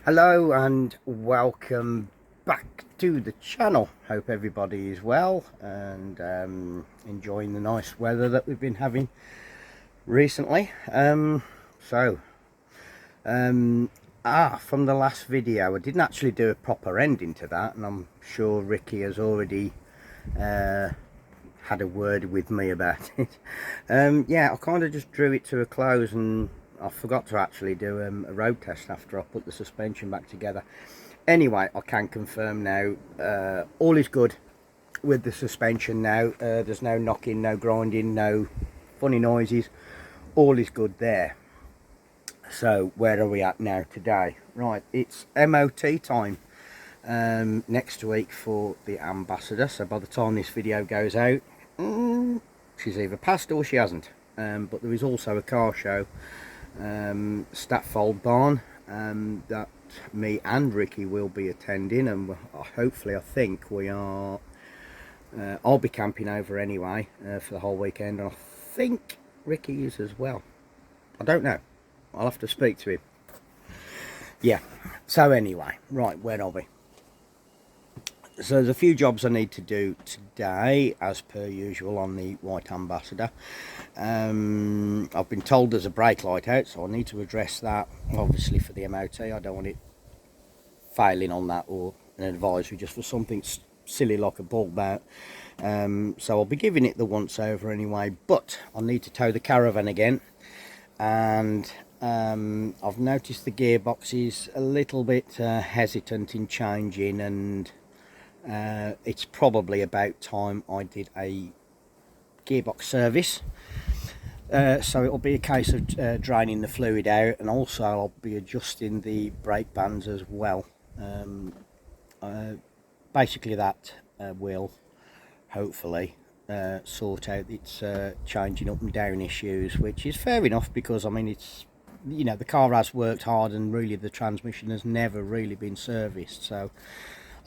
Hello and welcome back to the channel. Hope everybody is well and enjoying the nice weather that we've been having recently. From the last video, I didn't actually do a proper ending to that, and I'm sure Ricky has already had a word with me about it. Yeah, I kind of just drew it to a close, and I forgot to actually do a road test after I put the suspension back together. Anyway, I can confirm now, all is good with the suspension now. There's no knocking, no grinding, no funny noises. All is good there. So where are we at now today? Right, it's MOT time next week for the Ambassador. So by the time this video goes out, she's either passed or she hasn't. But there is also a car show, Statfold Barn, that me and Ricky will be attending, and hopefully I think we are I'll be camping over anyway for the whole weekend, and I think Ricky is as well. I don't know, I'll have to speak to him. Yeah, so anyway, right, where are we? So there's a few jobs I need to do today, as per usual on the White Ambassador. I've been told there's a brake light out, so I need to address that, obviously for the MOT. I don't want it failing on that, or an advisory just for something silly like a bulb out. So I'll be giving it the once over anyway, but I need to tow the caravan again, and I've noticed the gearbox is a little bit hesitant in changing, and it's probably about time I did a gearbox service. So it'll be a case of draining the fluid out, and also I'll be adjusting the brake bands as well. Basically that will hopefully sort out its changing up and down issues, which is fair enough, because I mean, it's, you know, the car has worked hard and really the transmission has never really been serviced. So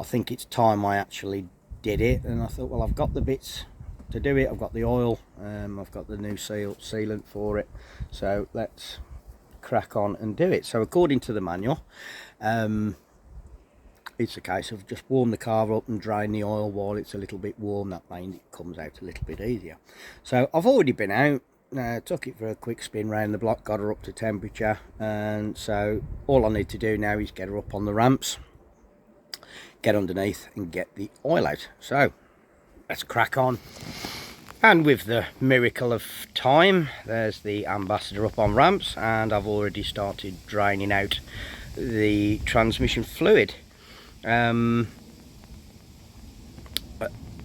I think it's time I actually did it, and I thought, well, I've got the bits to do it. I've got the oil, I've got the new sealant for it, so let's crack on and do it. So according to the manual, it's a case of just warm the car up and drain the oil while it's a little bit warm. That means it comes out a little bit easier. So I've already been out, took it for a quick spin round the block, got her up to temperature, and so all I need to do now is get her up on the ramps, get underneath and get the oil out. So let's crack on. And with the miracle of time, there's the Ambassador up on ramps, and I've already started draining out the transmission fluid. Now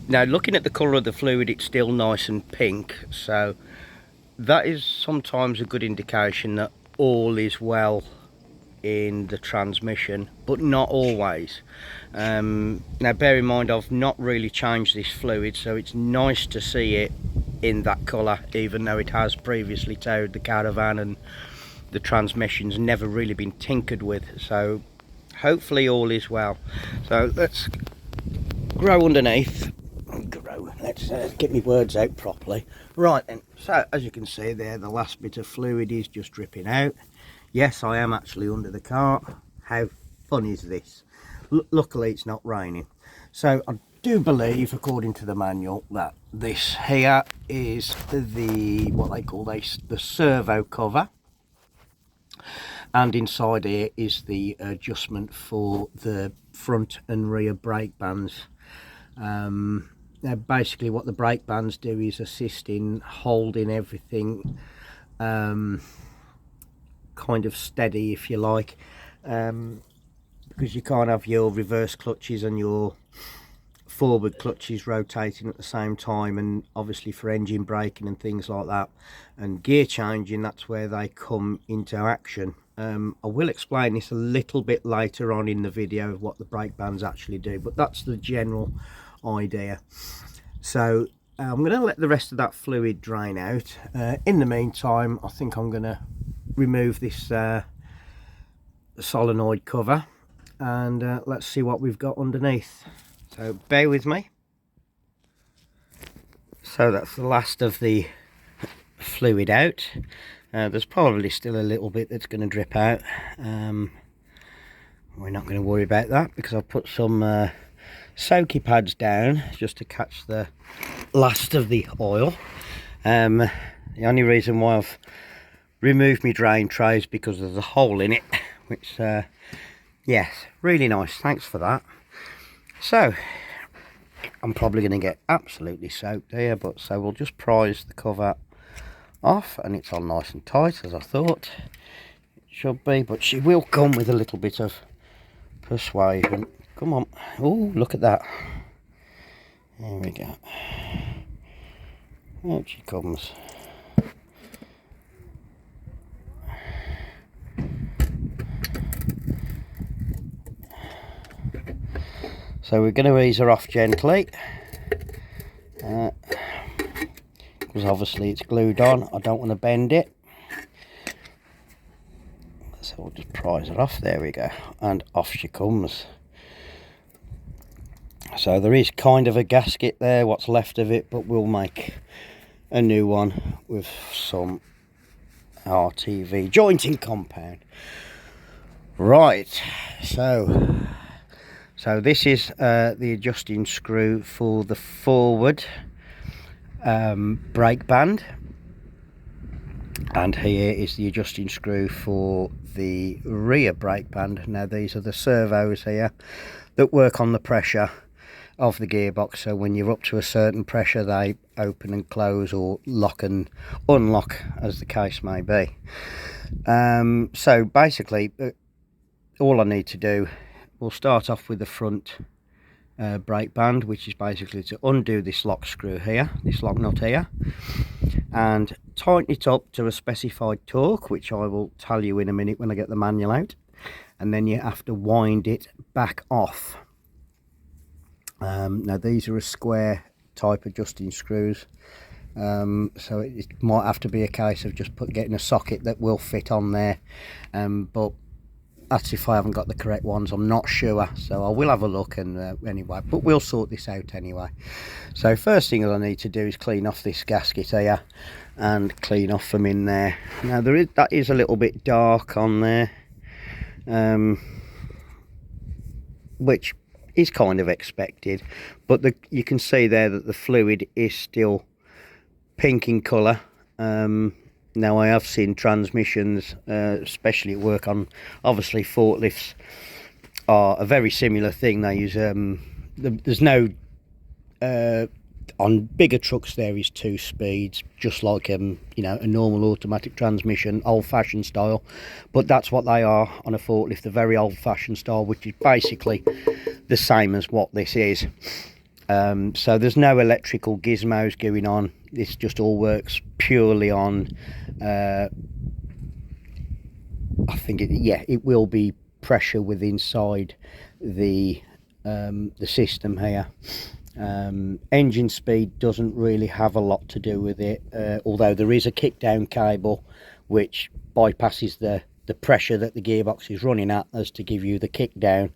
looking at the colour of the fluid, it's still nice and pink, so that is sometimes a good indication that all is well in the transmission, but not always. Now bear in mind, I've not really changed this fluid, so it's nice to see it in that colour, even though it has previously towed the caravan and the transmission's never really been tinkered with. So hopefully all is well. So let's grow underneath. Let's get my words out properly. Right then, so as you can see there, the last bit of fluid is just dripping out. Yes, I am actually under the car. How fun is this? Luckily it's not raining. So I do believe, according to the manual, that this here is the, what they call the servo cover, and inside here is the adjustment for the front and rear brake bands. Now basically what the brake bands do is assist in holding everything kind of steady, if you like, because you can't have your reverse clutches and your forward clutches rotating at the same time, and obviously for engine braking and things like that, and gear changing, that's where they come into action. I will explain this a little bit later on in the video of what the brake bands actually do, but that's the general idea. So I'm going to let the rest of that fluid drain out. In the meantime, I think I'm going to remove this solenoid cover, and let's see what we've got underneath. So bear with me. So that's the last of the fluid out. There's probably still a little bit that's going to drip out. we're not going to worry about that because I've put some soaky pads down just to catch the last of the oil. The only reason why I've removed my drain tray is because there's a hole in it, which yes, really nice, thanks for that. So I'm probably going to get absolutely soaked here, but so we'll just prise the cover off, and it's on nice and tight as I thought it should be, but she will come with a little bit of persuasion. Come on. Oh, look at that. There we go. Out she comes. So we're going to ease her off gently, because obviously it's glued on. I don't want to bend it. So we'll just prise her off. There we go. And off she comes. So there is kind of a gasket there, what's left of it, but we'll make a new one with some RTV jointing compound. Right, so this is the adjusting screw for the forward brake band, and here is the adjusting screw for the rear brake band. Now these are the servos here that work on the pressure of the gearbox, so when you're up to a certain pressure they open and close, or lock and unlock as the case may be. So basically all I need to do, we'll start off with the front brake band, which is basically to undo this lock screw here, this lock nut here, and tighten it up to a specified torque, which I will tell you in a minute when I get the manual out. And then you have to wind it back off. Now these are a square type adjusting screws, so it might have to be a case of just getting a socket that will fit on there, but that's if I haven't got the correct ones. I'm not sure, so I will have a look, and anyway, but we'll sort this out anyway. So first thing that I need to do is clean off this gasket here and clean off from in there. Now that is a little bit dark on there, which is kind of expected, but you can see there that the fluid is still pink in colour. Now I have seen transmissions, especially at work on, obviously forklifts are a very similar thing. They use there's no on bigger trucks there is 2 speeds, just like you know, a normal automatic transmission, old-fashioned style, but that's what they are on a forklift, the very old-fashioned style, which is basically the same as what this is. So there's no electrical gizmos going on. This just all works purely on I think it will be pressure with inside the system here. Engine speed doesn't really have a lot to do with it, although there is a kick down cable which bypasses the pressure that the gearbox is running at, as to give you the kick down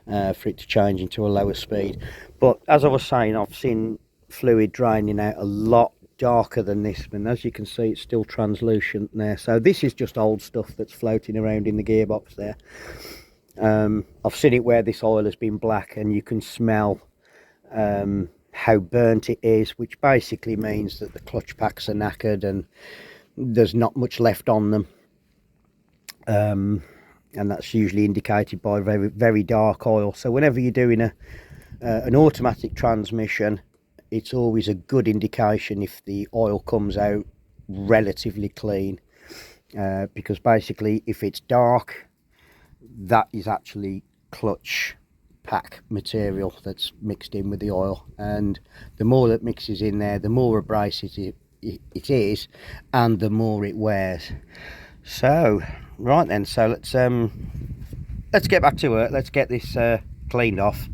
for it to change into a lower speed. But as I was saying, I've seen fluid draining out a lot darker than this, and as you can see it's still translucent there. So this is just old stuff that's floating around in the gearbox there. I've seen it where this oil has been black, and you can smell how burnt it is, which basically means that the clutch packs are knackered and there's not much left on them. And that's usually indicated by very, very dark oil. So whenever you're doing an automatic transmission, it's always a good indication if the oil comes out relatively clean, because basically if it's dark, that is actually clutch pack material that's mixed in with the oil, and the more that mixes in there, the more abrasive it is, and the more it wears. So right then, so let's get back to it. Let's get this cleaned off,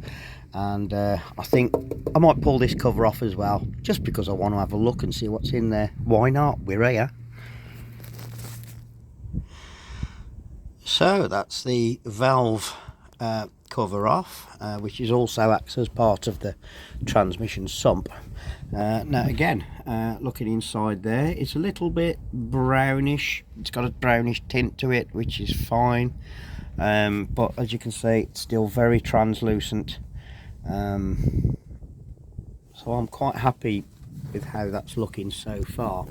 and I think I might pull this cover off as well, just because I want to have a look and see what's in there. Why not? We're here. So that's the valve cover off, which is also acts as part of the transmission sump. Now again, looking inside there, it's a little bit brownish. It's got a brownish tint to it, which is fine. but as you can see, it's still very translucent. So I'm quite happy with how that's looking so far.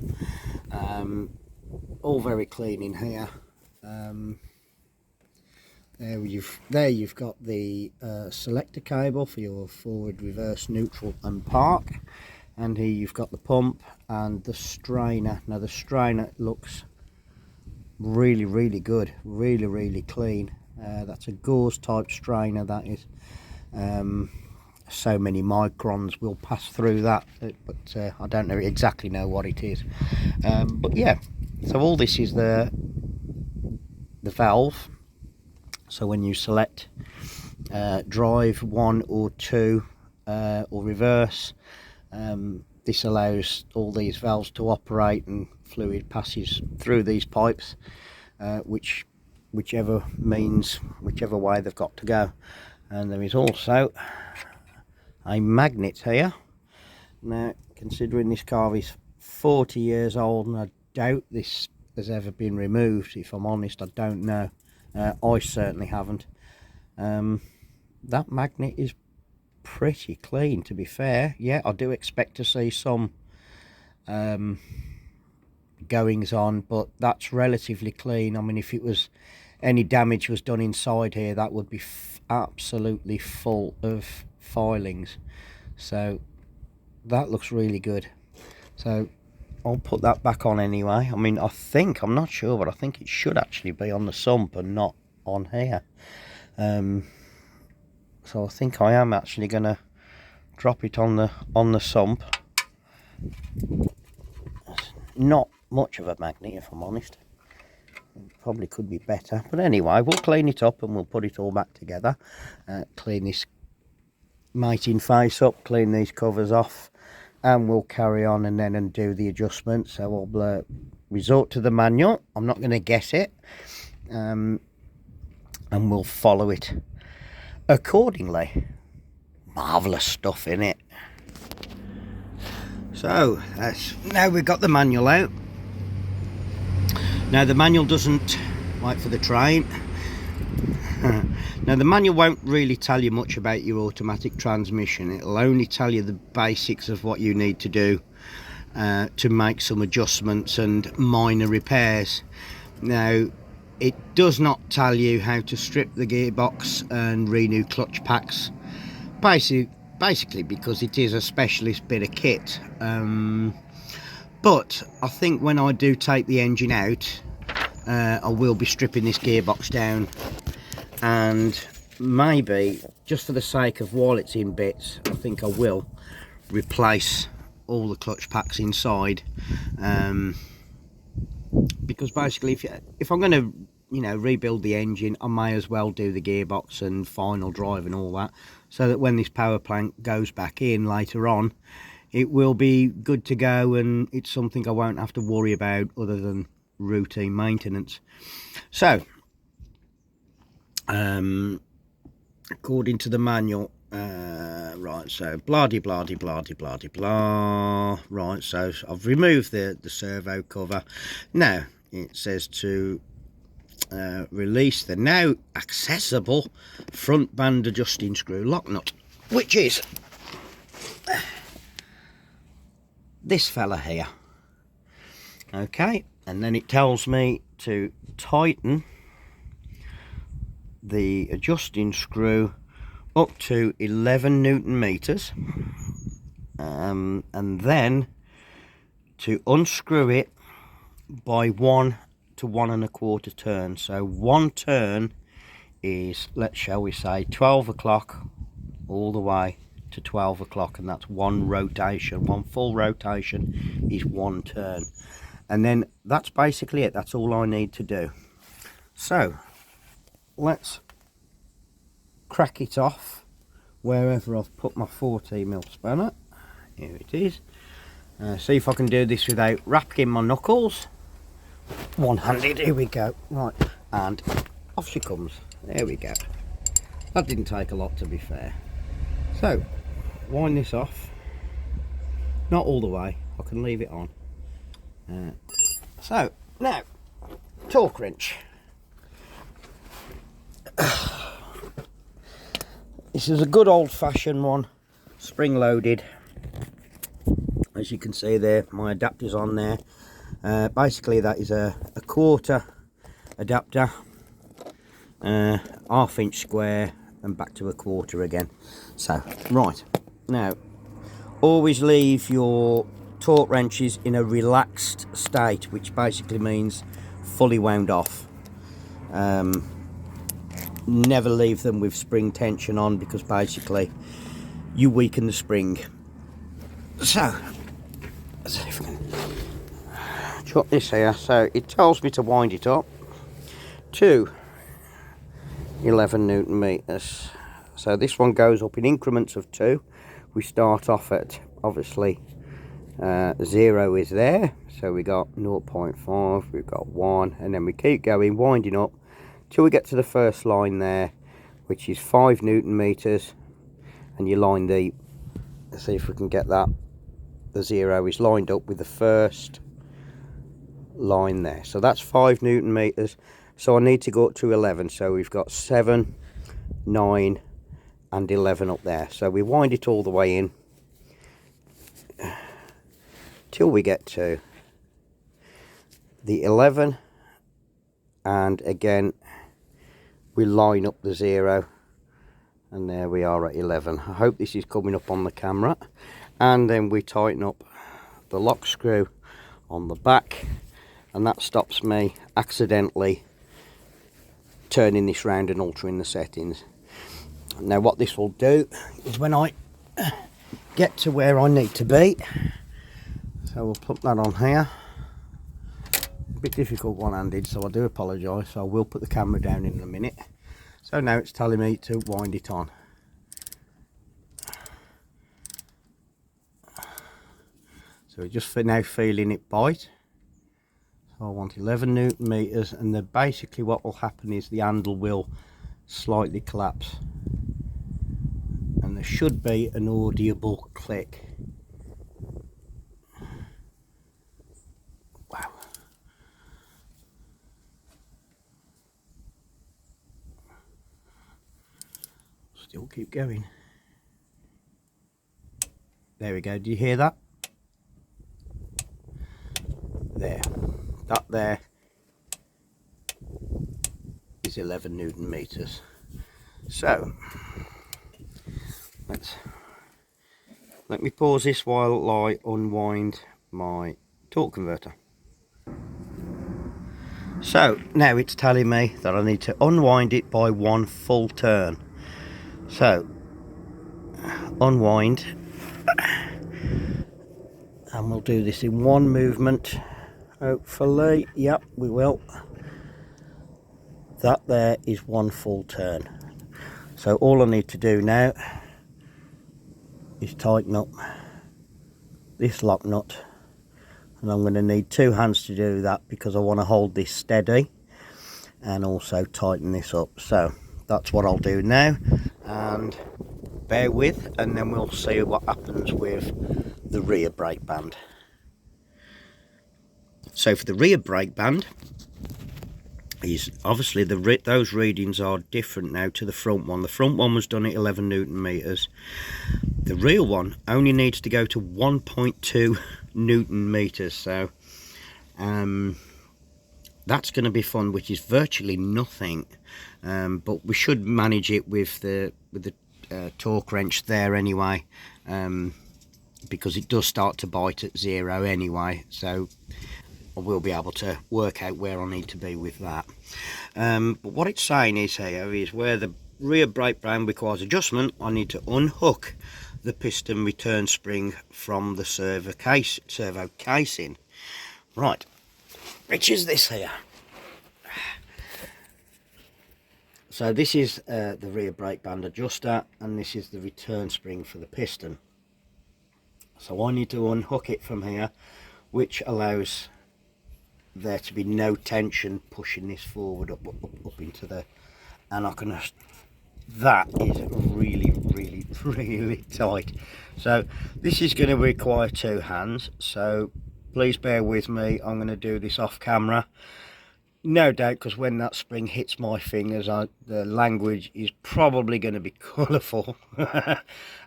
All very clean in here. There you've got the selector cable for your forward, reverse, neutral and park, and here you've got the pump and the strainer. Now the strainer looks really good, really clean. That's a gauze type strainer, that is. So many microns will pass through that, but I don't exactly know what it is. But yeah, so all this is the valve. So when you select drive 1 or 2 or reverse, this allows all these valves to operate and fluid passes through these pipes, whichever way they've got to go. And there is also a magnet here. Now, considering this car is 40 years old, and I doubt this has ever been removed, if I'm honest, I don't know. I certainly haven't. That magnet is pretty clean, to be fair. Yeah, I do expect to see some goings on, but that's relatively clean. I mean, if it was any damage was done inside here, that would be absolutely full of filings. So that looks really good. So I'll put that back on anyway. I mean, I'm not sure, but I think it should actually be on the sump and not on here. So I think I am actually going to drop it on the sump. It's not much of a magnet, if I'm honest. It probably could be better, but anyway, we'll clean it up and we'll put it all back together. Clean this mating face up, clean these covers off, and we'll carry on and then undo the adjustments. So we'll resort to the manual. I'm not going to guess it, and we'll follow it accordingly. Marvellous stuff in it. So now we've got the manual out. Now the manual doesn't wait for the train. Now the manual won't really tell you much about your automatic transmission. It'll only tell you the basics of what you need to do to make some adjustments and minor repairs. Now it does not tell you how to strip the gearbox and renew clutch packs, basically because it is a specialist bit of kit. But I think when I do take the engine out, I will be stripping this gearbox down, and maybe just for the sake of while it's in bits, I think I will replace all the clutch packs inside, because basically if I'm going to rebuild the engine, I may as well do the gearbox and final drive and all that, so that when this power plant goes back in later on, it will be good to go and it's something I won't have to worry about other than routine maintenance. So according to the manual, right, so blah de blah de blah de blah de blah. Right, so I've removed the servo cover. Now it says to release the now accessible front band adjusting screw lock nut, which is this fella here. Okay, and then it tells me to tighten the adjusting screw up to 11 Newton meters, and then to unscrew it by 1 to 1 1/4 turns. So 1 turn is, shall we say, 12 o'clock all the way to 12 o'clock, and that's 1 rotation. 1 full rotation is 1 turn, and then that's basically it. That's all I need to do. So let's crack it off wherever I've put my 14mm spanner. Here it is. See if I can do this without wrapping my knuckles. One-handed. Here we go. Right, and off she comes. There we go. That didn't take a lot, to be fair. So wind this off, not all the way, I can leave it on. So now, torque wrench. This is a good old-fashioned one, spring-loaded. As you can see there, my adapter's on there. Basically, that is a quarter adapter, half-inch square, and back to a quarter again. So, right, now, always leave your torque wrenches in a relaxed state, which basically means fully wound off. Never leave them with spring tension on, because basically you weaken the spring. So, let's see if I can chuck this here. So it tells me to wind it up to 11 Newton meters. So this one goes up in increments of 2. We start off at, obviously, 0 is there, so we got 0.5, we've got 1, and then we keep going, winding up till we get to the first line there, which is 5 Newton meters, and you line the, let's see if we can get that, the 0 is lined up with the first line there. So that's 5 Newton meters, so I need to go up to 11, so we've got 7, 9 and 11 up there. So we wind it all the way in till we get to the 11, and again we line up the 0, and there we are at 11. I hope this is coming up on the camera. And then we tighten up the lock screw on the back, and that stops me accidentally turning this round and altering the settings. Now what this will do is, when I get to where I need to be, so we'll put that on here. A bit difficult one-handed, so I do apologise. So I will put the camera down in a minute. So now it's telling me to wind it on. So we're just now feeling it bite. So I want 11 Newton meters, and then basically what will happen is the handle will slightly collapse, and there should be an audible click. Wow. Still keep going. There we go. Do you hear that? There. That there is 11 Newton meters. So let me pause this while I unwind my torque converter. So now it's telling me that I need to unwind it by 1 full turn. So unwind, and we'll do this in 1 movement, hopefully. Yep, we will. That there is 1 full turn. So all I need to do now is tighten up this lock nut, and I'm going to need 2 hands to do that, because I want to hold this steady and also tighten this up. So that's what I'll do now, and bear with, and then we'll see what happens with the rear brake band. So for the rear brake band, is obviously those readings are different now to the front one. The front one was done at 11 Newton meters. The rear one only needs to go to 1.2 Newton meters. So that's going to be fun, which is virtually nothing, but we should manage it with the torque wrench there anyway, because it does start to bite at 0 anyway. So I will be able to work out where I need to be with that. But what it's saying is here is where the rear brake band requires adjustment, I need to unhook the piston return spring from the servo casing. Right, which is this here. So this is the rear brake band adjuster, and this is the return spring for the piston. So I need to unhook it from here, which allows there to be no tension pushing this forward up into the, and I can, that is really tight. So this is going to require 2 hands, so please bear with me. I'm going to do this off camera. No doubt, because when that spring hits my fingers, the language is probably going to be colourful. And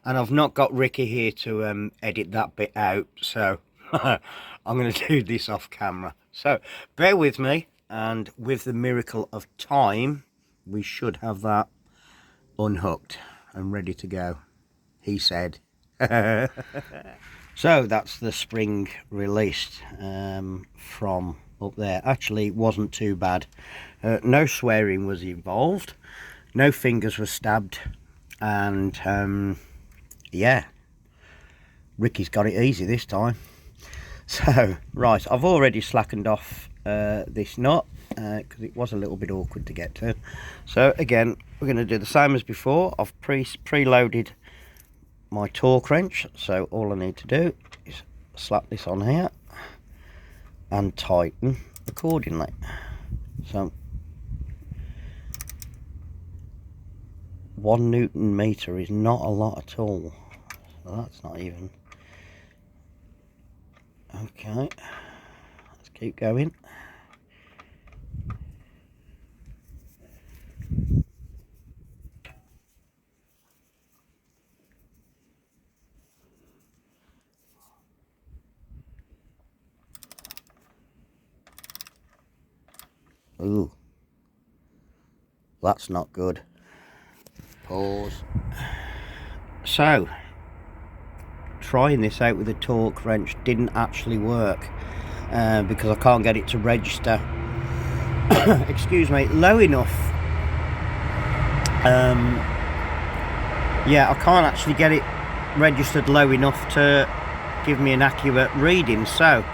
I've not got Ricky here to edit that bit out, so I'm going to do this off camera. So bear with me, and with the miracle of time, we should have that unhooked and ready to go, he said. So that's the spring released from up there. Actually, it wasn't too bad. No swearing was involved, no fingers were stabbed, and yeah, Ricky's got it easy this time. So right, I've already slackened off this nut because it was a little bit awkward to get to. So again, we're going to do the same as before. I've preloaded my torque wrench, so all I need to do is slap this on here and tighten accordingly. So 1 Newton meter is not a lot at all, so that's not even okay. Let's keep going. Ooh, that's not good. Pause. So, trying this out with a torque wrench didn't actually work because I can't get it to register excuse me, low enough. Yeah, I can't actually get it registered low enough to give me an accurate reading. So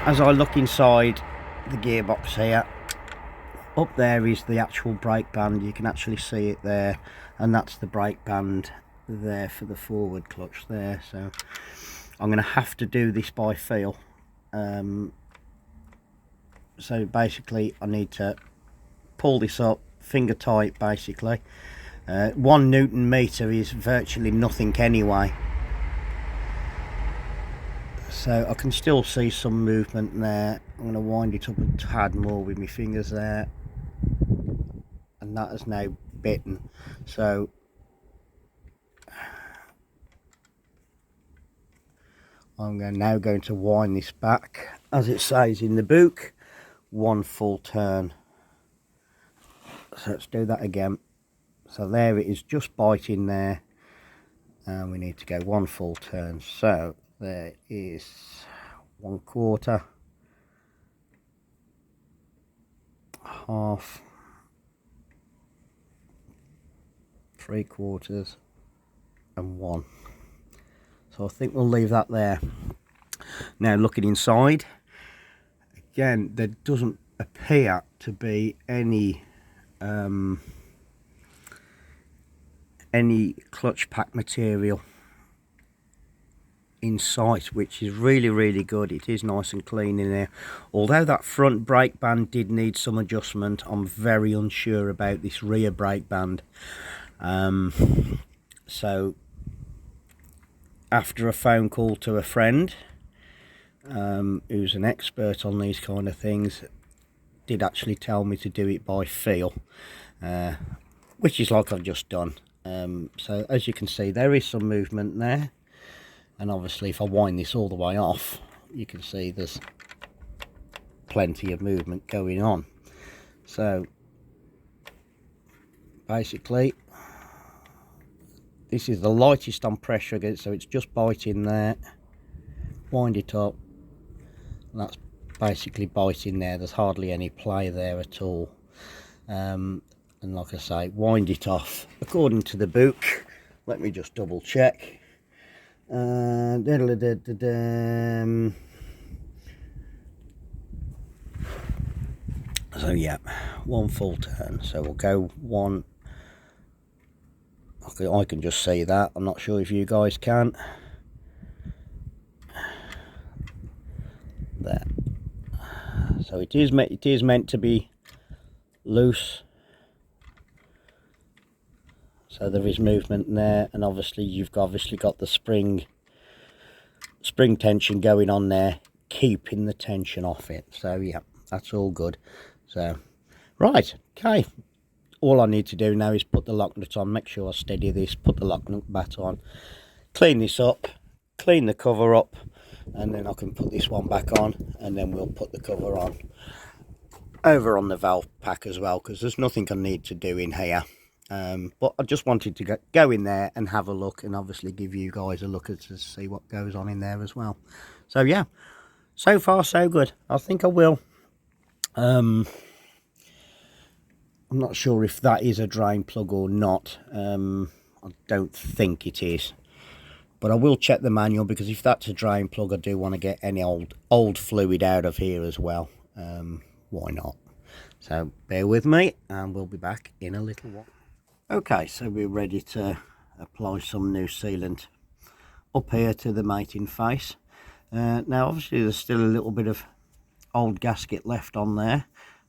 as I look inside the gearbox here, up there is the actual brake band. You can actually see it there, and that's the brake band there for the forward clutch there. So I'm going to have to do this by feel. So basically I need to pull this up finger tight basically. 1 Newton meter is virtually nothing anyway, so I can still see some movement there. I'm going to wind it up a tad more with my fingers there, and that has now bitten. So I'm now going to wind this back, as it says in the book, 1 full turn. So let's do that again. So there it is, just biting there, and we need to go 1 full turn. So there is 1/4, half, 3/4, and 1. So I think we'll leave that there. Now looking inside, again, there doesn't appear to be any clutch pack material in sight, which is really good. It is nice and clean in there. Although that front brake band did need some adjustment, I'm very unsure about this rear brake band. So after a phone call to a friend who's an expert on these kind of things, did actually tell me to do it by feel, which is like I've just done. So as you can see, there is some movement there, and obviously if I wind this all the way off, you can see there's plenty of movement going on. So basically this is the lightest on pressure again, so it's just biting there. Wind it up, and that's basically biting there. There's hardly any play there at all. And like I say, wind it off according to the book. Let me just double check. So yeah, 1 full turn. So we'll go 1. I can just see that. I'm not sure if you guys can. There. So it is meant to be loose. So there is movement there, and obviously you've got the spring tension going on there. keeping the tension off it. So yeah, that's all good. So right, okay, all I need to do now is put the lock nut on, make sure I steady this, put the lock nut back on, clean this up, clean the cover up, and then I can put this one back on, and then we'll put the cover on over on the valve pack as well, because there's nothing I need to do in here. But I just wanted to go in there and have a look, and obviously give you guys a look to see what goes on in there as well. So yeah, so far so good. I think I will. I'm not sure if that is a drain plug or not. I don't think it is, but I will check the manual, because if that's a drain plug, I do want to get any old fluid out of here as well. Why not? So bear with me, and we'll be back in a little while. Okay, so we're ready to apply some new sealant up here to the mating face. Now obviously there's still a little bit of old gasket left on there,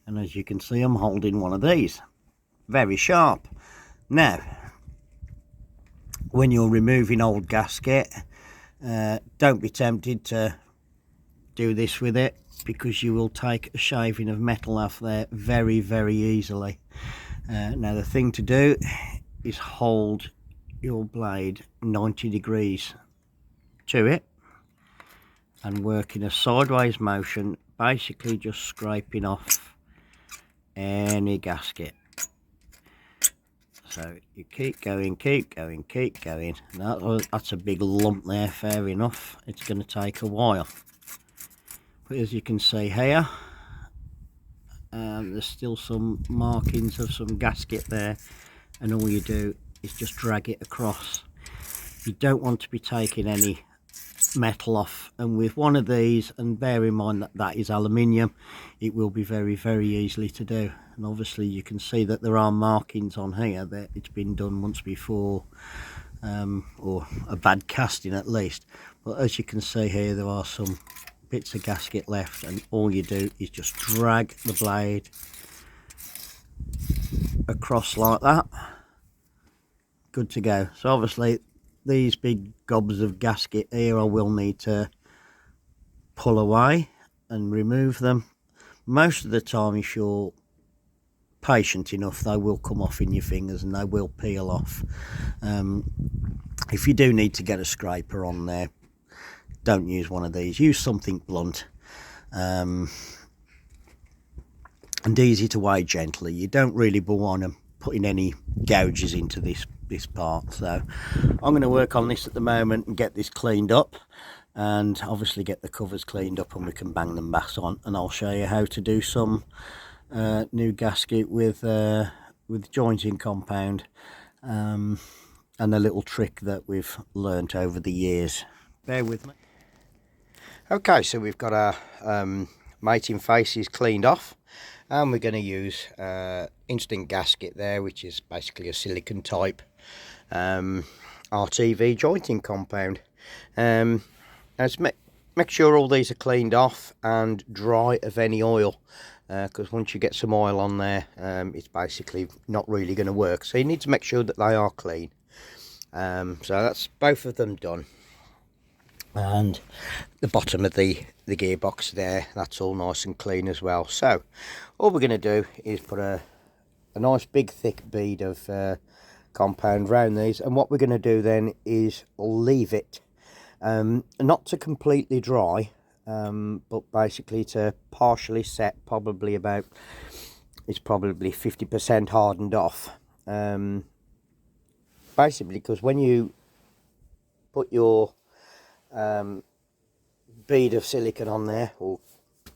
and as you can see, I'm holding one of these, very sharp. Now when you're removing old gasket, don't be tempted to do this with it, because you will take a shaving of metal off there very, very easily. Now the thing to do is hold your blade 90 degrees to it and work in a sideways motion, basically just scraping off any gasket. So you keep going, keep going, keep going. That's a big lump there, fair enough. It's going to take a while. But as you can see here, there's still some markings of some gasket there, and all you do is just drag it across. You don't want to be taking any metal off, and with one of these, and bear in mind that that is aluminium, it will be very, very easily to do. And obviously you can see that there are markings on here that it's been done once before, or a bad casting at least. But as you can see here, there are some bits of gasket left, and all you do is just drag the blade across like that. Good to go. So obviously these big gobs of gasket here I will need to pull away and remove them. Most of the time, if you're patient enough, they will come off in your fingers and they will peel off. If you do need to get a scraper on there, don't use one of these, use something blunt, and easy to weigh gently. You don't really want to putting any gouges into this part. So I'm going to work on this at the moment and get this cleaned up, and obviously get the covers cleaned up, and we can bang them back on, and I'll show you how to do some new gasket with jointing compound, and a little trick that we've learnt over the years. Bear with me. Okay, so we've got our mating faces cleaned off, and we're going to use instant gasket there, which is basically a silicon type RTV jointing compound. Let's make sure all these are cleaned off and dry of any oil, because once you get some oil on there, it's basically not really going to work. So you need to make sure that they are clean. So that's both of them done. And the bottom of the gearbox there, that's all nice and clean as well. So all we're going to do is put a nice big thick bead of compound round these, and what we're going to do then is leave it not to completely dry, but basically to partially set, probably about, it's probably 50% hardened off, basically, because when you put your bead of silicon on there, or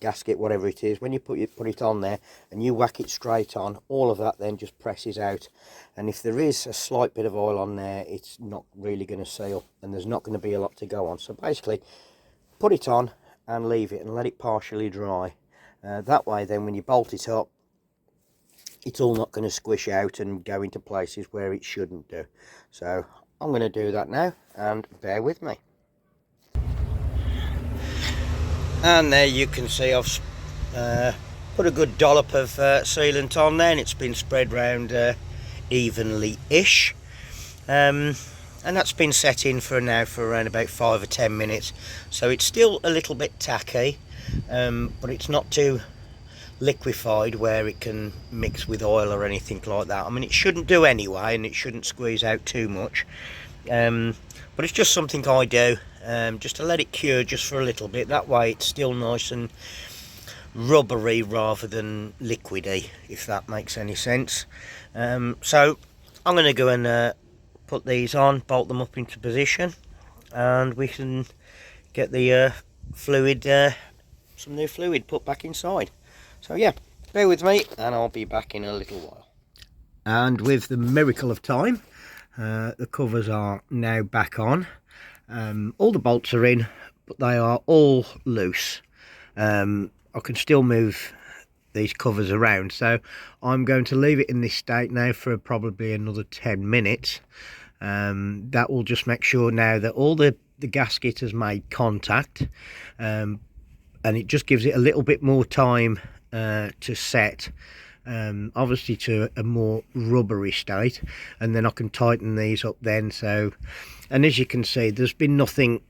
gasket, whatever it is, when you put it on there and you whack it straight on, all of that then just presses out, and if there is a slight bit of oil on there, it's not really going to seal, and there's not going to be a lot to go on. So basically put it on and leave it and let it partially dry. That way then when you bolt it up, it's all not going to squish out and go into places where it shouldn't do. So I'm going to do that now, and bear with me. And there you can see I've put a good dollop of sealant on there, and it's been spread round evenly-ish. And and that's been set in for now for around about 5 or 10 minutes, so it's still a little bit tacky, but it's not too liquefied where it can mix with oil or anything like that. I mean, it shouldn't do anyway, and it shouldn't squeeze out too much, but it's just something I do, just to let it cure just for a little bit. That way it's still nice and rubbery rather than liquidy, if that makes any sense. So I'm going to go and put these on, bolt them up into position, and we can get the fluid, some new fluid put back inside. So yeah, bear with me and I'll be back in a little while. And with the miracle of time, the covers are now back on. All the bolts are in, but they are all loose. I can still move these covers around, so I'm going to leave it in this state now for probably another 10 minutes. That will just make sure now that all the gasket has made contact, and it just gives it a little bit more time to set, obviously to a more rubbery state, and then I can tighten these up then. So, and as you can see, there's been nothing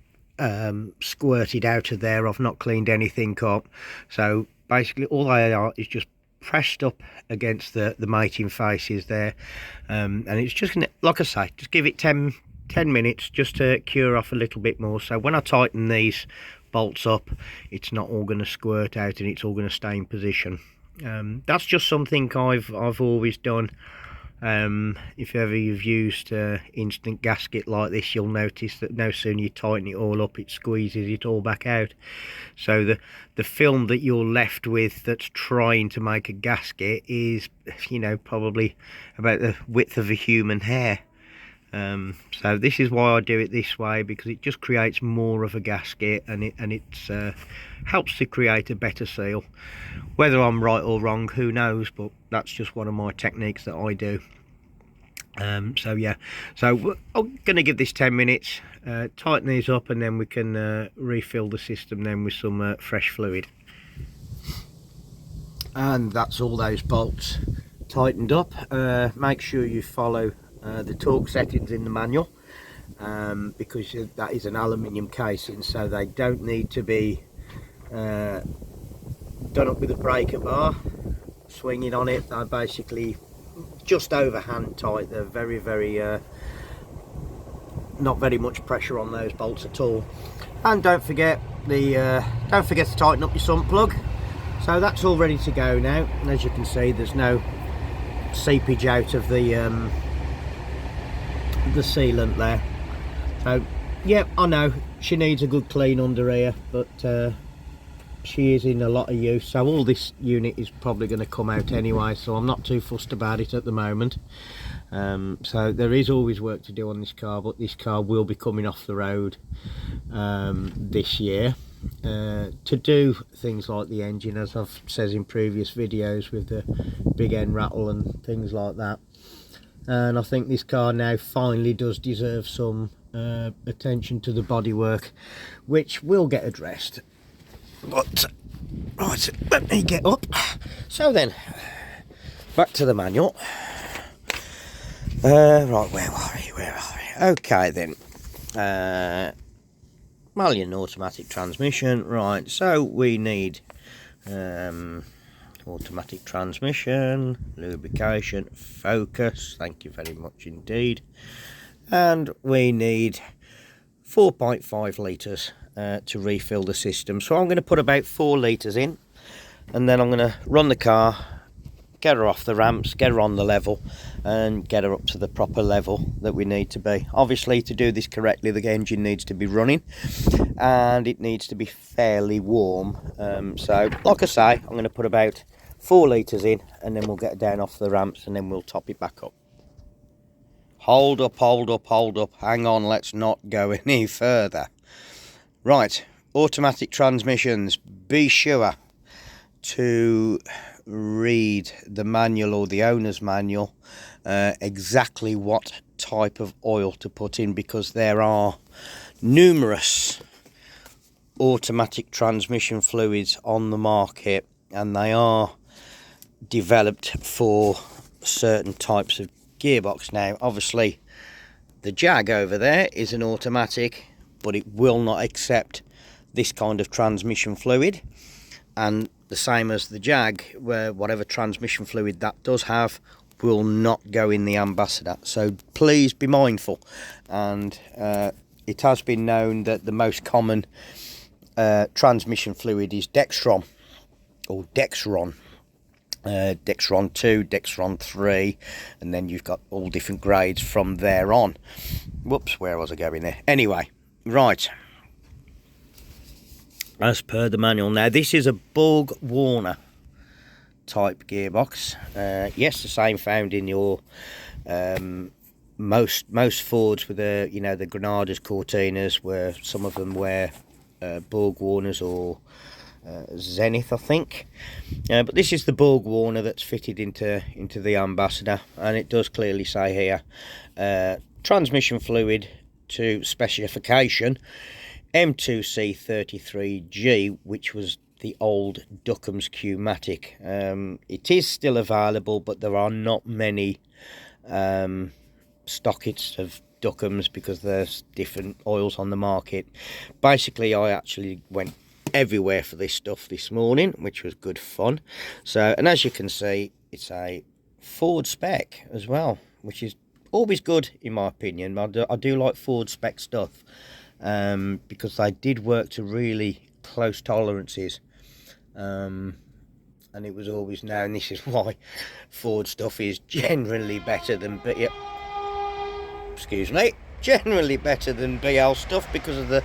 squirted out of there. I've not cleaned anything up, so basically all they are is just pressed up against the mating faces there, and it's just gonna, like I say, just give it 10 minutes just to cure off a little bit more, so when I tighten these bolts up, it's not all going to squirt out and it's all going to stay in position. That's just something I've always done. If ever you've used instant gasket like this, you'll notice that no sooner you tighten it all up, it squeezes it all back out. So the film that you're left with that's trying to make a gasket is, you know, probably about the width of a human hair. So this is why I do it this way, because it just creates more of a gasket, and it helps to create a better seal. Whether I'm right or wrong, who knows, but that's just one of my techniques that I do. So yeah, so I'm going to give this 10 minutes, tighten these up, and then we can refill the system then with some fresh fluid. And that's all those bolts tightened up. Make sure you follow the torque settings in the manual, because that is an aluminium casing, so they don't need to be done up with a breaker bar swinging on it. They're basically just over hand tight. They're very not very much pressure on those bolts at all. And don't forget to tighten up your sump plug. So that's all ready to go now, and as you can see, there's no seepage out of the sealant there. So yeah, I know she needs a good clean under here, but she is in a lot of use, so all this unit is probably going to come out anyway, so I'm not too fussed about it at the moment. So there is always work to do on this car, but this car will be coming off the road this year, to do things like the engine, as I've said in previous videos, with the big end rattle and things like that. And I think this car now finally does deserve some attention to the bodywork, which will get addressed. But right, let me get up. So then, back to the manual. Right, where are we? Okay then. Manual automatic transmission. Right, so we need automatic transmission, lubrication, focus, thank you very much indeed, and we need 4.5 litres to refill the system. So I'm going to put about 4 litres in, and then I'm going to run the car, get her off the ramps, get her on the level, and get her up to the proper level that we need to be. Obviously, to do this correctly, the engine needs to be running and it needs to be fairly warm. So like I say, I'm going to put about 4 litres in, and then we'll get it down off the ramps, and then we'll top it back up. Hold up, hang on, let's not go any further. Right, automatic transmissions, be sure to read the manual or the owner's manual, exactly what type of oil to put in, because there are numerous automatic transmission fluids on the market, and they are developed for certain types of gearbox. Now obviously The Jag over there is an automatic, but it will not accept this kind of transmission fluid, and the same as the Jag, where whatever transmission fluid that does have will not go in the ambassador. So please be mindful. And it has been known that the most common transmission fluid is Dextron, or Dexron. Dexron 2, Dexron 3, and then you've got all different grades from there on. Whoops, where was I going there? Anyway, right. As per the manual, now this is a Borg Warner type gearbox. Yes, the same found in your most Fords with the the Granadas, Cortinas, where some of them wear Borg Warners or Zenith, I think. But this is the Borg Warner that's fitted into the ambassador, and it does clearly say here transmission fluid to specification M2C33G, which was the old Duckham's Q-Matic. It is still available, but there are not many stockets of Duckham's because there's different oils on the market. Basically, I actually went everywhere for this stuff this morning, which was good fun. So, and as you can see, it's a Ford spec as well, which is always good in my opinion. I do like Ford spec stuff, because they did work to really close tolerances, and it was always known this is why Ford stuff is generally better than generally better than BL stuff, because of the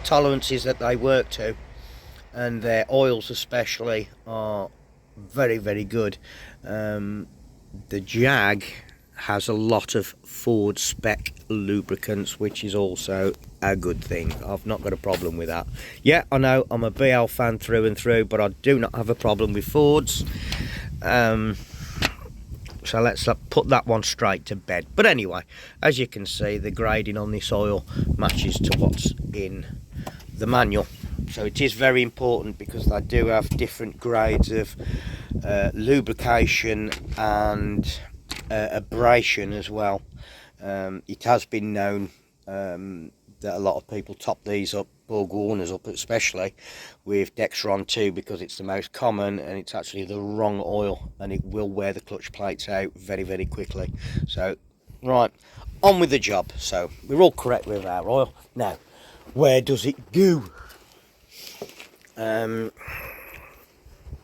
tolerances that they work to, and their oils especially are very, very good. The Jag has a lot of Ford spec lubricants, which is also a good thing. I've not got a problem with that. Yeah, I know I'm a BL fan through and through, but I do not have a problem with Fords. So let's put that one straight to bed. But anyway, as you can see, the grading on this oil matches to what's in the manual. So it is very important, because they do have different grades of lubrication and abrasion as well. It has been known that a lot of people top these up, Borg Warners up especially, with Dexron 2, because it's the most common and it's actually the wrong oil, and it will wear the clutch plates out very, very quickly. So right, on with the job. So we're all correct with our oil. Now, where does it go?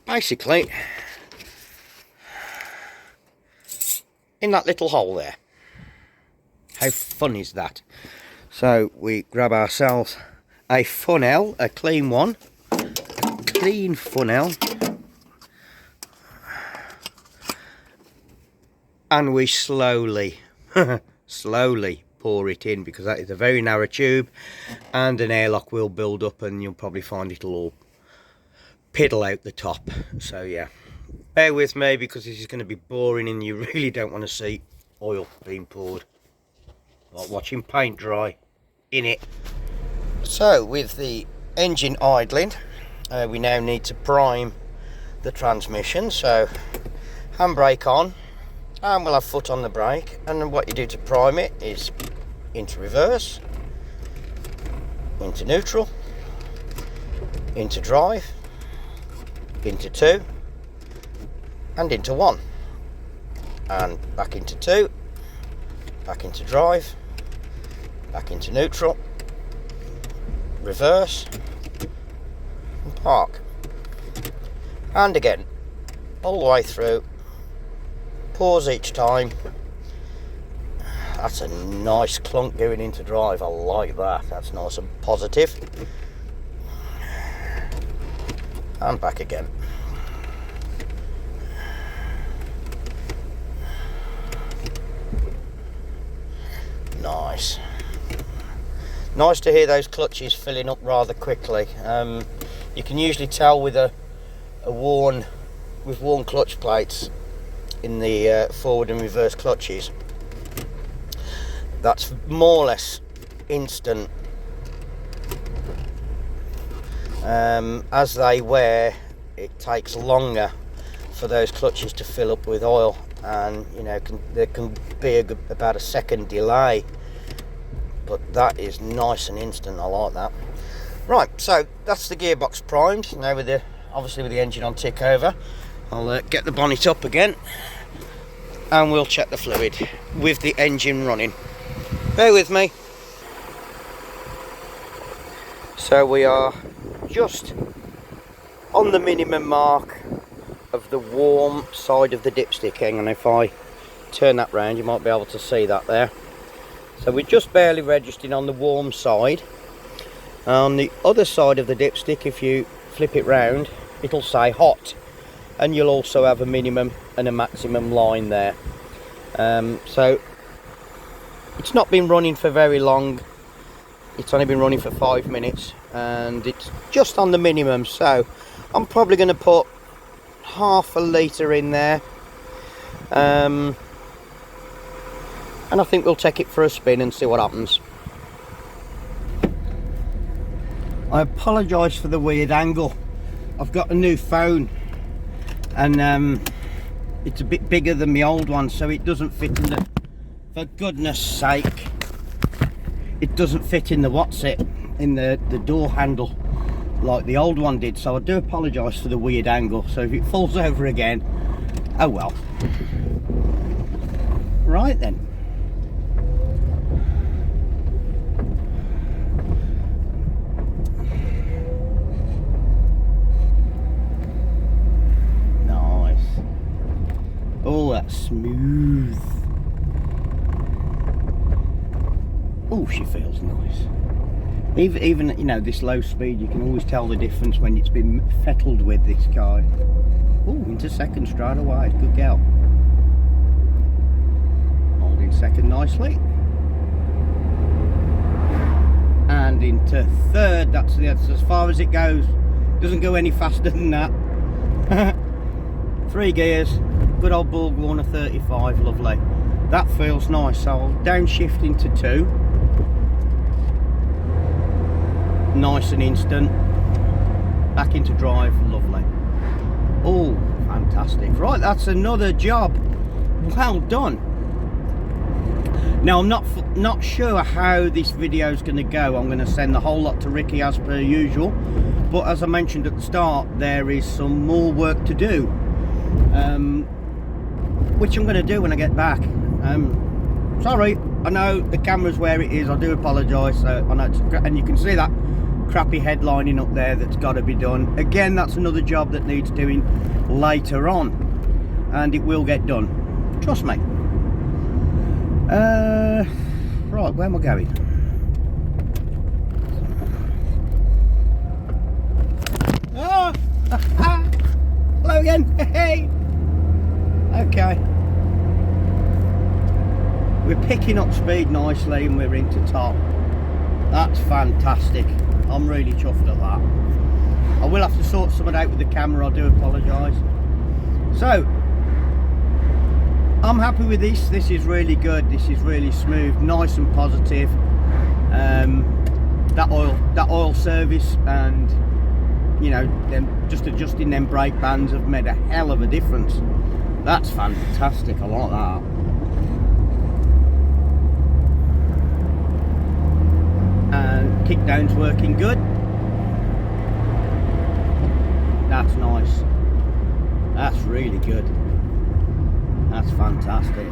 Basically in that little hole there. How fun is that? So we grab ourselves a funnel, a clean one, a clean funnel, and we slowly pour it in, because that is a very narrow tube and an airlock will build up, and you'll probably find it'll all piddle out the top. So yeah, bear with me, because this is going to be boring and you really don't want to see oil being poured, like watching paint dry in it. So with the engine idling, we now need to prime the transmission. So handbrake on, and we'll have foot on the brake, and then what you do to prime it is into reverse, into neutral, into drive, into 2, and into 1, and back into 2, back into drive, back into neutral, reverse, and park, and again all the way through. Pause each time. That's a nice clunk going into drive. I like that. That's nice and positive. And back again. Nice. Nice to hear those clutches filling up rather quickly. You can usually tell with worn clutch plates in the forward and reverse clutches. That's more or less instant. As they wear, it takes longer for those clutches to fill up with oil, and there can be about a second delay but that is nice and instant. I like that. Right, so that's the gearbox primed. Now with the, obviously with the engine on tick over, I'll get the bonnet up again and we'll check the fluid with the engine running. Bear with me. So we are just on the minimum mark of the warm side of the dipstick. Hang on, if I turn that round you might be able to see that there. So we're just barely registering on the warm side. On the other side of the dipstick, if you flip it round, it'll say hot, and you'll also have a minimum and a maximum line there. So it's not been running for very long. It's only been running for 5 minutes and it's just on the minimum, so I'm probably going to put half a litre in there, and I think we'll take it for a spin and see what happens. I apologise for the weird angle. I've got a new phone and it's a bit bigger than my old one, so it doesn't fit in the, for goodness sake, it doesn't fit in the in the door handle like the old one did, so I do apologise for the weird angle. So if it falls over again, oh well. Right then. Nice. Oh, that's smooth. Oh, she feels nice. Even you know, this low speed, you can always tell the difference when it's been fettled with this car. Oh, into second straight away. Good girl. Holding second nicely. And into third. That's as far as it goes. Doesn't go any faster than that. 3 gears. Good old Borg Warner 35. Lovely. That feels nice. So I'll downshift into 2. Nice and instant. Back into drive. Lovely. Oh, fantastic. Right, that's another job. Well done. Now I'm not sure how this video is going to go. I'm going to send the whole lot to Ricky as per usual, but as I mentioned at the start, there is some more work to do, which I'm going to do when I get back. Sorry, I know the camera's where it is. I do apologise. I know and you can see that crappy headlining up there that's got to be done. Again, that's another job that needs doing later on, and it will get done, trust me. Right, where am I going? Oh, hello again. Hey. Okay, we're picking up speed nicely and we're into top. That's fantastic. I'm really chuffed at that. I will have to sort something out with the camera, I do apologise. So I'm happy with this. This is really good. This is really smooth, nice and positive. That oil service and, you know, them just adjusting them brake bands have made a hell of a difference. That's fantastic. I like that. And kickdown's working good. That's nice. That's really good. That's fantastic.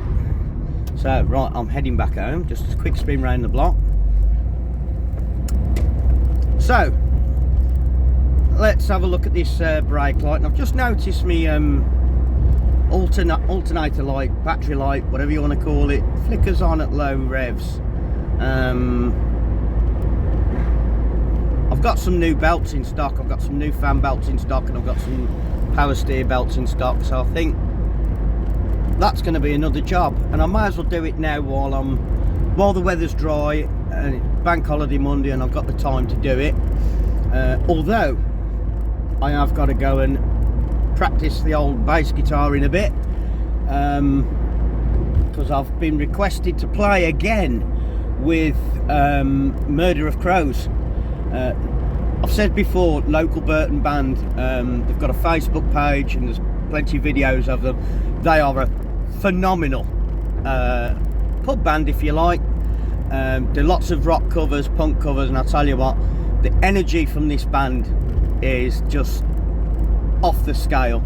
So right, I'm heading back home. Just a quick spin round the block. So let's have a look at this brake light. And I've just noticed me alternator light, battery light, whatever you want to call it, flickers on at low revs. I've got some new belts in stock. I've got some new fan belts in stock, and I've got some power steer belts in stock, so I think that's going to be another job, and I might as well do it now while the weather's dry and it's bank holiday Monday and I've got the time to do it. Although I have got to go and practice the old bass guitar in a bit, because I've been requested to play again with Murder of Crows. I've said before, local Burton band, they've got a Facebook page and there's plenty of videos of them. They are a phenomenal pub band, if you like. do lots of rock covers, punk covers, and I'll tell you what, the energy from this band is just off the scale.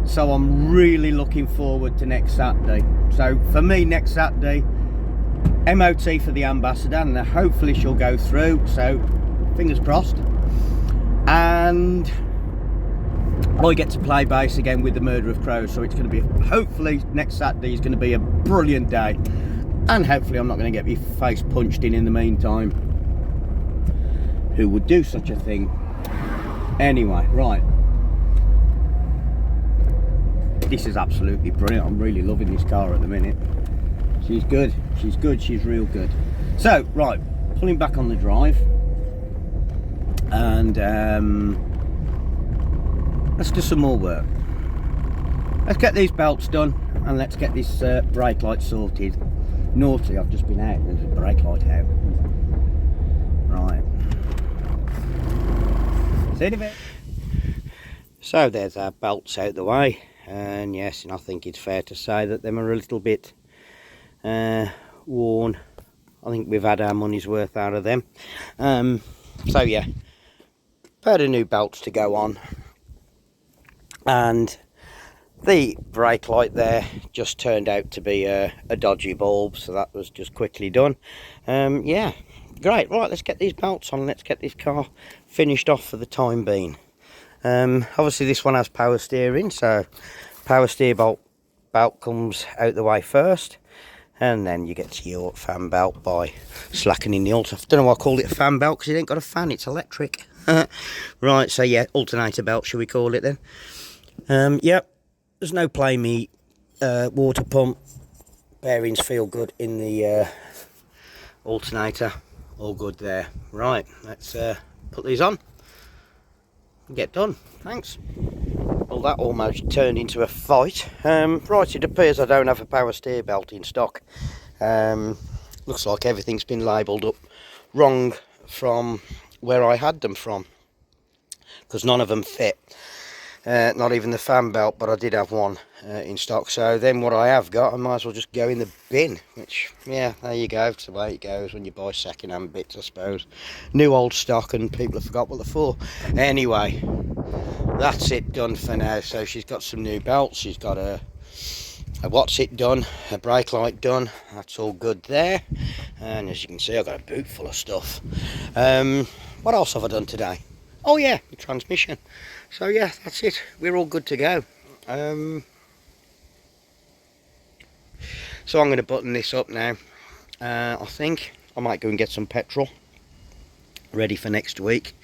So I'm really looking forward to next Saturday. So for me, next Saturday, MOT for the Ambassador, and hopefully she'll go through, so fingers crossed. And I get to play bass again with the Murder of Crows, so it's going to be, hopefully next Saturday is going to be a brilliant day, and hopefully I'm not going to get my face punched in the meantime. Who would do such a thing? Anyway, right, this is absolutely brilliant. I'm really loving this car at the minute. She's good, she's real good. So right, pulling back on the drive, and let's do some more work. Let's get these belts done, and let's get this brake light sorted. Naughty, I've just been out and there's a brake light out. Right, see you in a bit. So there's our belts out the way, and yes, and I think it's fair to say that them are a little bit worn. I think we've had our money's worth out of them. So yeah, pair of new belts to go on, and the brake light there just turned out to be a dodgy bulb, so that was just quickly done. Yeah, great. Right, let's get these belts on, let's get this car finished off for the time being. Obviously this one has power steering, so power steer belt comes out the way first, and then you get to your fan belt by slackening the alternator. I don't know why I called it a fan belt, because it ain't got a fan, it's electric. Right, so yeah, alternator belt, shall we call it then? Yep, there's no play meat, water pump, bearings feel good in the alternator, all good there. Right, let's put these on and get done. Thanks. Well, that almost turned into a fight. Right, it appears I don't have a power steer belt in stock. Looks like everything's been labelled up wrong from where I had them from, because none of them fit. Not even the fan belt, but I did have one in stock. So then what I have got, I might as well just go in the bin, which, yeah, there you go. It's the way it goes when you buy second-hand bits, I suppose. New old stock, and people have forgot what they're for. Anyway, that's it done for now. So she's got some new belts, she's got a what's it done, a brake light done, that's all good there. And as you can see, I've got a boot full of stuff. What else have I done today? Oh yeah, the transmission. So yeah, that's it, we're all good to go. So I'm going to button this up now. I think I might go and get some petrol ready for next week,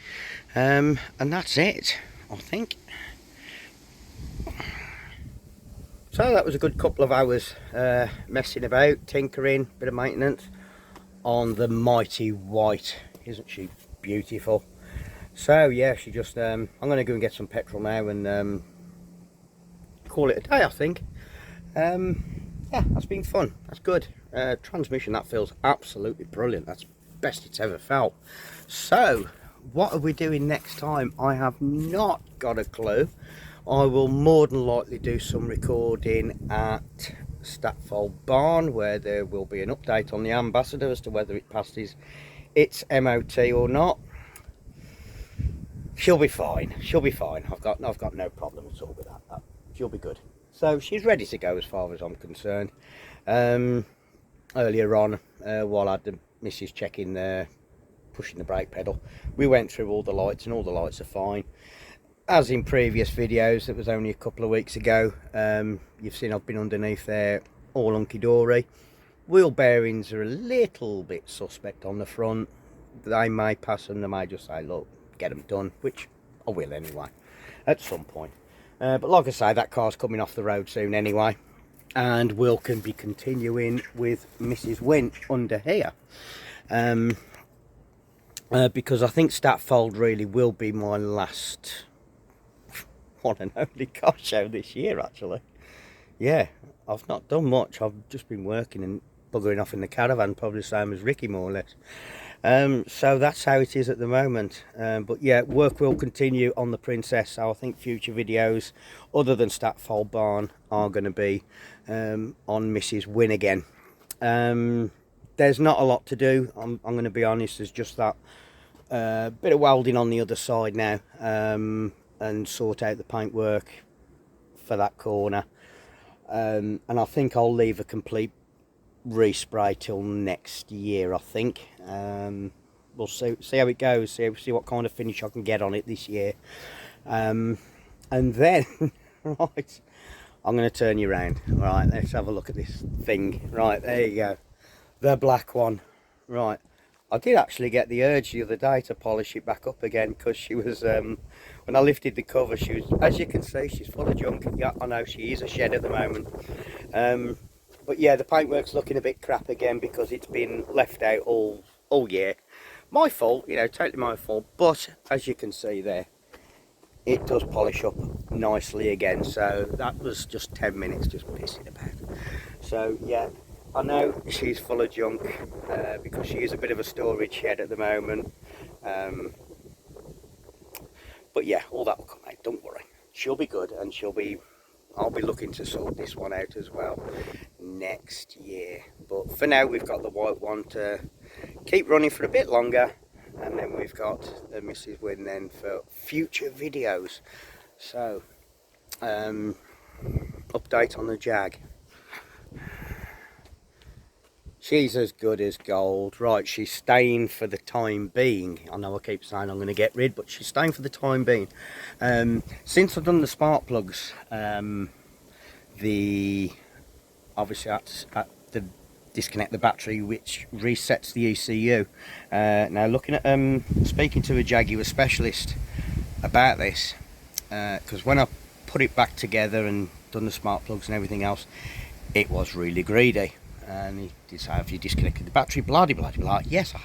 and that's it, I think. So that was a good couple of hours messing about, tinkering, bit of maintenance on the mighty white. Isn't she beautiful? So yeah, she just I'm going to go and get some petrol now and call it a day, I think. Yeah, that's been fun, that's good. Transmission, that feels absolutely brilliant, that's best it's ever felt. So what are we doing next time? I have not got a clue. I will more than likely do some recording at Statfold Barn, where there will be an update on the Ambassador as to whether it passes its MOT or not. She'll be fine, she'll be fine. I've got no problem at all with that. She'll be good. So she's ready to go as far as I'm concerned. Earlier on, while I had the missus checking pushing the brake pedal, we went through all the lights, and all the lights are fine. As in previous videos, it was only a couple of weeks ago, you've seen I've been underneath there, all hunky-dory. Wheel bearings are a little bit suspect on the front. They may pass them, they may just say, look, get them done, which I will anyway, at some point. But like I say, that car's coming off the road soon anyway, and Will can be continuing with Mrs. Wynn under here. Because I think Statfold really will be my last one and only car show this year, actually. Yeah, I've not done much. I've just been working and buggering off in the caravan, probably the same as Ricky, more or less. So that's how it is at the moment. But yeah, work will continue on the Princess. So I think future videos other than Statfold Barn are going to be on Mrs. Wynn again. there's not a lot to do. I'm going to be honest. There's just that bit of welding on the other side now, and sort out the paintwork for that corner. And I think I'll leave a complete respray till next year. I think we'll see how it goes. See what kind of finish I can get on it this year. And then right, I'm going to turn you around. Right, let's have a look at this thing. Right, there you go, the black one. Right, I did actually get the urge the other day to polish it back up again, because she was, when I lifted the cover, she was, as you can see, she's full of junk. Yeah, I know she is a shed at the moment. But yeah, the paintwork's looking a bit crap again because it's been left out all year. My fault, you know, totally my fault. But as you can see there, it does polish up nicely again. So that was just 10 minutes just pissing about. So yeah, I know she's full of junk because she is a bit of a storage shed at the moment. But yeah, all that will come out, don't worry. She'll be good, and I'll be looking to sort this one out as well next year. But for now, we've got the white one to keep running for a bit longer, and then we've got the Mrs. Win then for future videos. So update on the Jag. She's as good as gold. Right, she's staying for the time being. I know I keep saying I'm going to get rid, but she's staying for the time being. Since I've done the spark plugs, obviously I had to disconnect the battery, which resets the ECU. Now looking at speaking to a Jaguar specialist about this, because when I put it back together and done the spark plugs and everything else, it was really greedy. And he did say, have you disconnected the battery? Blah, blah, blah. Yes, I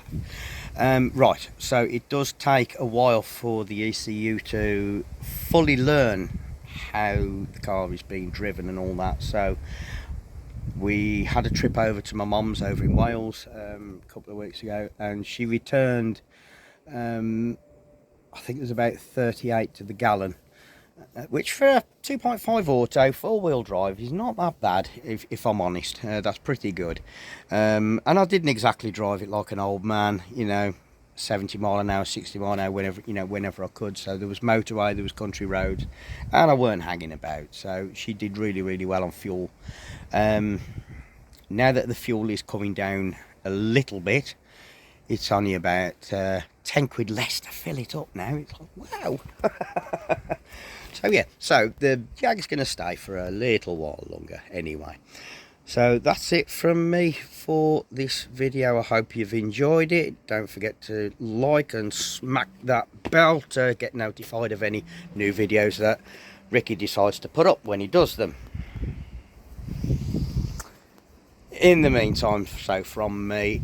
have. Right, so it does take a while for the ECU to fully learn how the car is being driven and all that. So we had a trip over to my mum's over in Wales a couple of weeks ago, and she returned, I think it was about 38 to the gallon. Which for a 2.5 auto four-wheel drive is not that bad, if I'm honest. That's pretty good. And I didn't exactly drive it like an old man, you know, 70 mile an hour, 60 mile an hour, whenever I could. So there was motorway, there was country roads, and I weren't hanging about. So she did really, really well on fuel. Now that the fuel is coming down a little bit, it's only about 10 quid less to fill it up now. It's like, wow. So yeah, so the Jag's going to stay for a little while longer anyway. So that's it from me for this video. I hope you've enjoyed it. Don't forget to like and smack that bell to get notified of any new videos that Ricky decides to put up when he does them. In the meantime, so from me,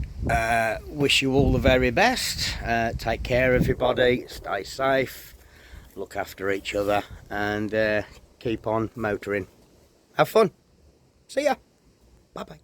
wish you all the very best. Take care, everybody. Stay safe. Look after each other, and keep on motoring. Have fun. See ya. Bye bye.